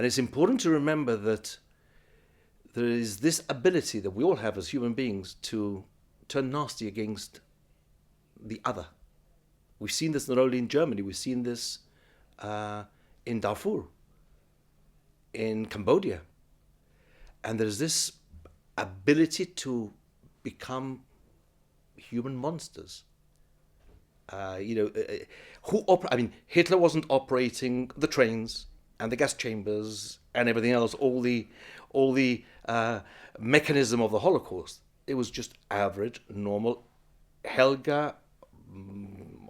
And it's important to remember that there is this ability that we all have as human beings to turn nasty against the other. We've seen this not only in Germany, we've seen this in Darfur, in Cambodia. And there's this ability to become human monsters. Hitler wasn't operating the trains and the gas chambers and everything else, all the mechanism of the Holocaust. It was just average, normal Helga,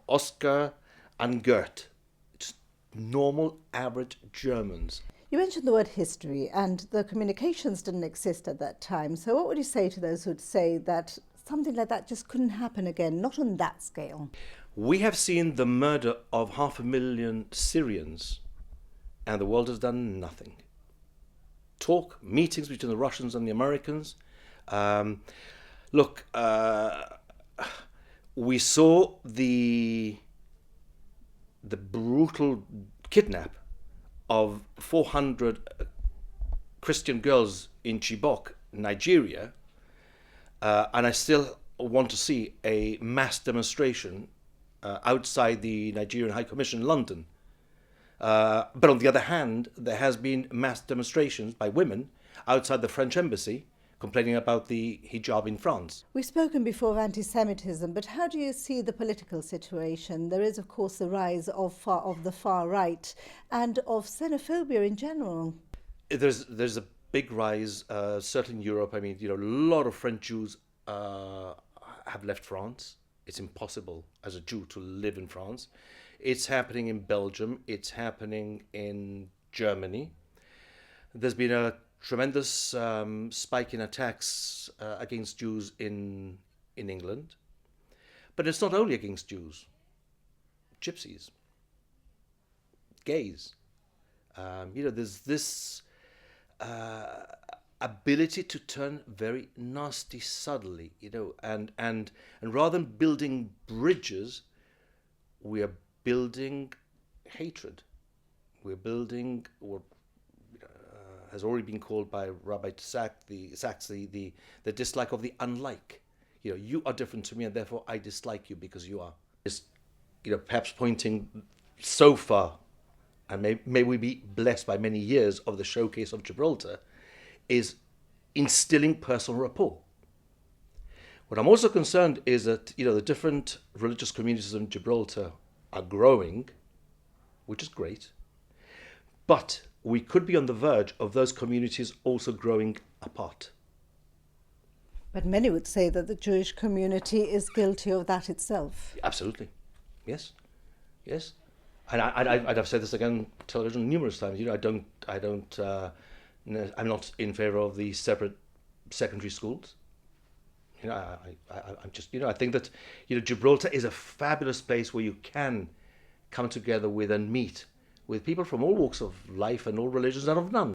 Oscar, and Gert. Just normal, average Germans. You mentioned the word history, and the communications didn't exist at that time. So what would you say to those who'd say that something like that just couldn't happen again, not on that scale? We have seen the murder of 500,000 Syrians, and the world has done nothing. Meetings between the Russians and the Americans. We saw the brutal kidnap of 400 Christian girls in Chibok, Nigeria, and I still want to see a mass demonstration outside the Nigerian High Commission in London. But on the other hand, there has been mass demonstrations by women outside the French embassy complaining about the hijab in France. We've spoken before of anti-Semitism, but how do you see the political situation? There is, of course, the rise of the far right and of xenophobia in general. There's a big rise, certainly in Europe. I mean, a lot of French Jews have left France. It's impossible as a Jew to live in France. It's happening in Belgium. It's happening in Germany. There's been a tremendous spike in attacks against Jews in England. But it's not only against Jews. Gypsies, gays. There's this ability to turn very nasty subtly, and rather than building bridges, we are building hatred. We're building what has already been called by Rabbi Sachs the dislike of the unlike. You are different to me, and therefore I dislike you because you are. It's, perhaps pointing so far, and may we be blessed by many years of the showcase of Gibraltar, is instilling personal rapport. What I'm also concerned is that, the different religious communities in Gibraltar are growing, which is great, but we could be on the verge of those communities also growing apart. But many would say that the Jewish community is guilty of that itself. Absolutely. Yes. And I've said this again on television numerous times. I'm not in favor of the separate secondary schools. I think that, Gibraltar is a fabulous place where you can come together with and meet with people from all walks of life and all religions and of none.